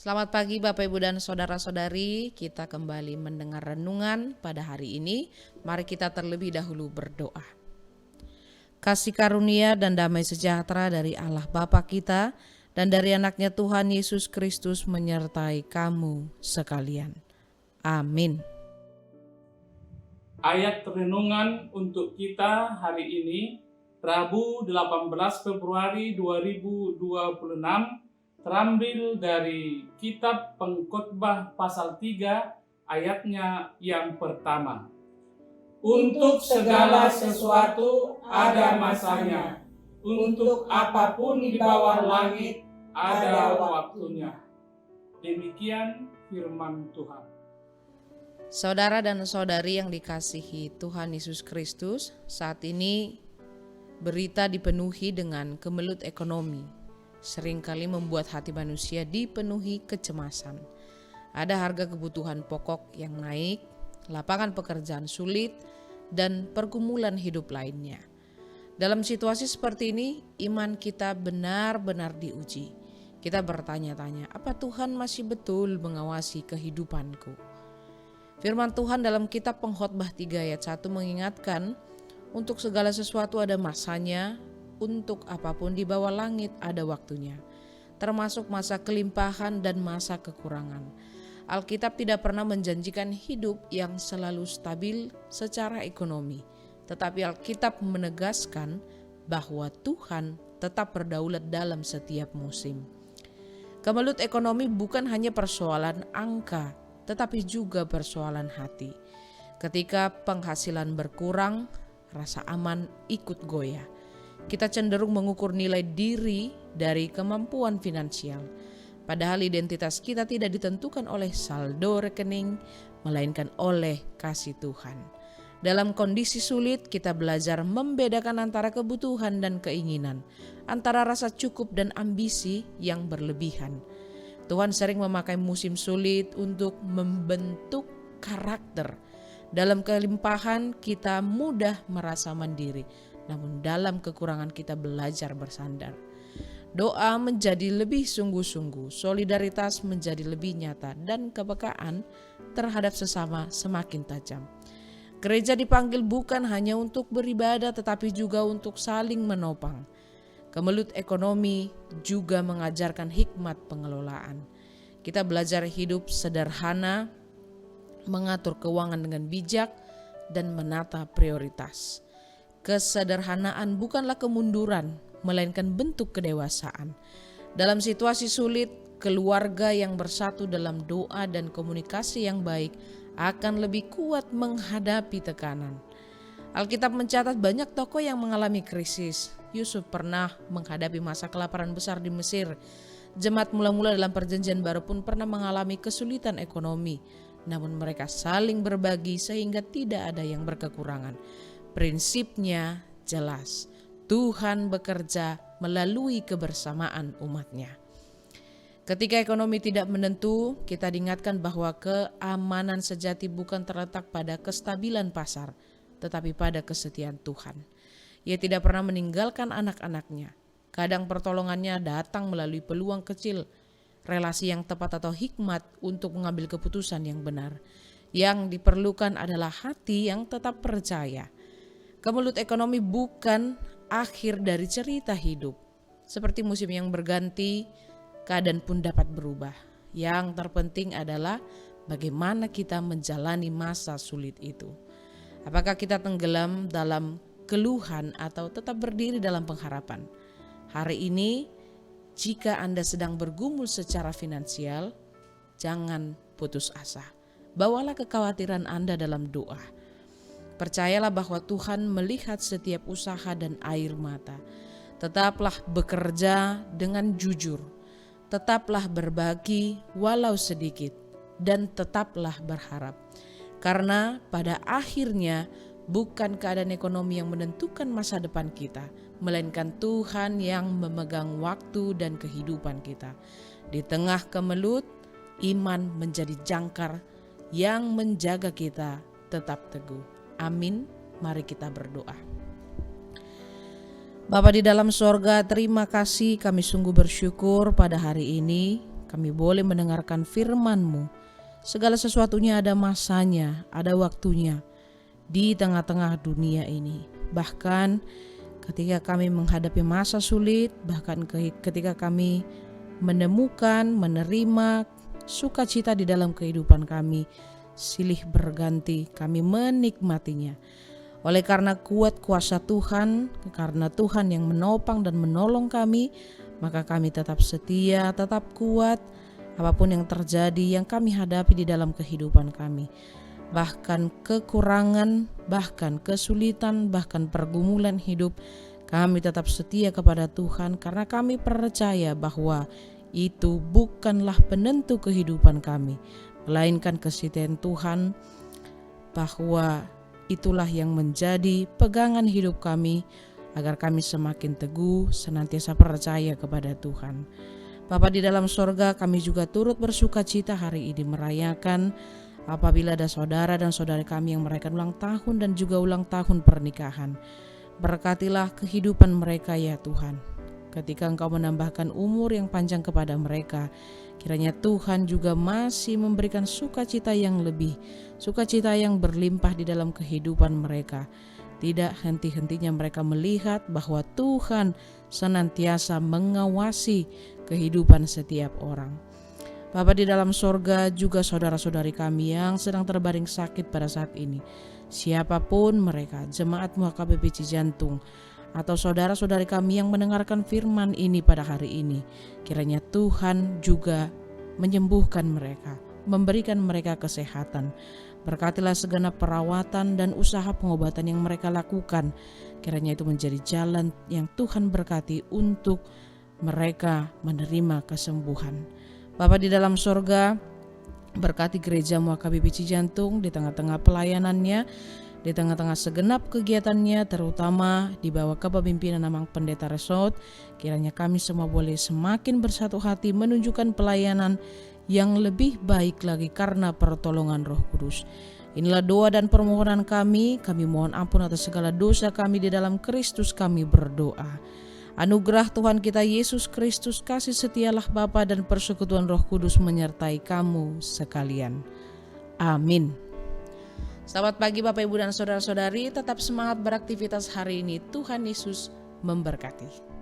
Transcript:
Selamat pagi Bapak Ibu dan Saudara-saudari, kita kembali mendengar renungan pada hari ini. Mari kita terlebih dahulu berdoa. Kasih karunia dan damai sejahtera dari Allah Bapa kita dan dari anaknya Tuhan Yesus Kristus menyertai kamu sekalian. Amin. Ayat renungan untuk kita hari ini, Rabu 18 Februari 2026, terambil dari kitab Pengkhotbah pasal 3 ayatnya yang pertama. Untuk segala sesuatu ada masanya, untuk apapun di bawah langit ada waktunya. Demikian firman Tuhan. Saudara dan saudari yang dikasihi Tuhan Yesus Kristus, saat ini berita dipenuhi dengan kemelut ekonomi. Seringkali membuat hati manusia dipenuhi kecemasan. Ada harga kebutuhan pokok yang naik, lapangan pekerjaan sulit, dan pergumulan hidup lainnya. Dalam situasi seperti ini, iman kita benar-benar diuji. Kita bertanya-tanya, apa Tuhan masih betul mengawasi kehidupanku? Firman Tuhan dalam kitab Pengkhotbah 3 ayat 1 mengingatkan, untuk segala sesuatu ada masanya, untuk apapun di bawah langit ada waktunya, termasuk masa kelimpahan dan masa kekurangan. Alkitab tidak pernah menjanjikan hidup yang selalu stabil secara ekonomi, tetapi Alkitab menegaskan bahwa Tuhan tetap berdaulat dalam setiap musim. Kemelut ekonomi bukan hanya persoalan angka, tetapi juga persoalan hati. Ketika penghasilan berkurang, rasa aman ikut goyah. Kita cenderung mengukur nilai diri dari kemampuan finansial. Padahal identitas kita tidak ditentukan oleh saldo rekening, melainkan oleh kasih Tuhan. Dalam kondisi sulit, kita belajar membedakan antara kebutuhan dan keinginan, antara rasa cukup dan ambisi yang berlebihan. Tuhan sering memakai musim sulit untuk membentuk karakter. Dalam kelimpahan kita mudah merasa mandiri, namun dalam kekurangan kita belajar bersandar. Doa menjadi lebih sungguh-sungguh, solidaritas menjadi lebih nyata, dan kepekaan terhadap sesama semakin tajam. Gereja dipanggil bukan hanya untuk beribadah, tetapi juga untuk saling menopang. Kemelut ekonomi juga mengajarkan hikmat pengelolaan. Kita belajar hidup sederhana, mengatur keuangan dengan bijak, dan menata prioritas. Kesederhanaan bukanlah kemunduran, melainkan bentuk kedewasaan. Dalam situasi sulit, keluarga yang bersatu dalam doa dan komunikasi yang baik akan lebih kuat menghadapi tekanan. Alkitab mencatat banyak tokoh yang mengalami krisis. Yusuf pernah menghadapi masa kelaparan besar di Mesir. Jemaat mula-mula dalam perjanjian baru pun pernah mengalami kesulitan ekonomi. Namun mereka saling berbagi sehingga tidak ada yang berkekurangan. Prinsipnya jelas. Tuhan bekerja melalui kebersamaan umatnya. Ketika ekonomi tidak menentu, kita diingatkan bahwa keamanan sejati bukan terletak pada kestabilan pasar, tetapi pada kesetiaan Tuhan. Ia tidak pernah meninggalkan anak-anaknya. Kadang pertolongannya datang melalui peluang kecil, relasi yang tepat atau hikmat untuk mengambil keputusan yang benar. Yang diperlukan adalah hati yang tetap percaya. Kemelut ekonomi bukan akhir dari cerita hidup. Seperti musim yang berganti, keadaan pun dapat berubah. Yang terpenting adalah bagaimana kita menjalani masa sulit itu. Apakah kita tenggelam dalam keluhan atau tetap berdiri dalam pengharapan? Hari ini, jika Anda sedang bergumul secara finansial, jangan putus asa. Bawalah kekhawatiran Anda dalam doa. Percayalah bahwa Tuhan melihat setiap usaha dan air mata. Tetaplah bekerja dengan jujur. Tetaplah berbagi walau sedikit. Dan tetaplah berharap. Karena pada akhirnya bukan keadaan ekonomi yang menentukan masa depan kita, melainkan Tuhan yang memegang waktu dan kehidupan kita. Di tengah kemelut, iman menjadi jangkar yang menjaga kita tetap teguh. Amin. Mari kita berdoa. Bapa di dalam sorga, terima kasih, kami sungguh bersyukur pada hari ini kami boleh mendengarkan firman-Mu. Segala sesuatunya ada masanya, ada waktunya di tengah-tengah dunia ini. Bahkan ketika kami menghadapi masa sulit, bahkan ketika kami menemukan, menerima sukacita di dalam kehidupan kami, silih berganti kami menikmatinya. Oleh karena kuat kuasa Tuhan, karena Tuhan yang menopang dan menolong kami, maka kami tetap setia, tetap kuat, apapun yang terjadi yang kami hadapi di dalam kehidupan kami. Bahkan kekurangan, bahkan kesulitan, bahkan pergumulan hidup, kami tetap setia kepada Tuhan karena kami percaya bahwa itu bukanlah penentu kehidupan kami, melainkan kesetiaan Tuhan, bahwa itulah yang menjadi pegangan hidup kami agar kami semakin teguh, senantiasa percaya kepada Tuhan. Bapa di dalam sorga, kami juga turut bersuka cita hari ini merayakan apabila ada saudara dan saudari kami yang merayakan ulang tahun dan juga ulang tahun pernikahan. Berkatilah kehidupan mereka ya Tuhan. Ketika Engkau menambahkan umur yang panjang kepada mereka, kiranya Tuhan juga masih memberikan sukacita yang lebih, sukacita yang berlimpah di dalam kehidupan mereka. Tidak henti-hentinya mereka melihat bahwa Tuhan senantiasa mengawasi kehidupan setiap orang. Bapa di dalam sorga, juga saudara-saudari kami yang sedang terbaring sakit pada saat ini, siapapun mereka, jemaat HKBP Cijantung, atau saudara-saudari kami yang mendengarkan firman ini pada hari ini, kiranya Tuhan juga menyembuhkan mereka, memberikan mereka kesehatan. Berkatilah segenap perawatan dan usaha pengobatan yang mereka lakukan, kiranya itu menjadi jalan yang Tuhan berkati untuk mereka menerima kesembuhan. Bapa di dalam sorga, berkati gereja HKBP Cijantung di tengah-tengah pelayanannya, di tengah-tengah segenap kegiatannya, terutama di bawah kepemimpinan Amang Pendeta Resort. Kiranya kami semua boleh semakin bersatu hati menunjukkan pelayanan yang lebih baik lagi karena pertolongan Roh Kudus. Inilah doa dan permohonan kami mohon ampun atas segala dosa kami di dalam Kristus kami berdoa. Anugerah Tuhan kita Yesus Kristus, kasih setialah Bapa dan persekutuan Roh Kudus menyertai kamu sekalian. Amin. Selamat pagi Bapak Ibu dan Saudara-saudari, tetap semangat beraktivitas hari ini. Tuhan Yesus memberkati.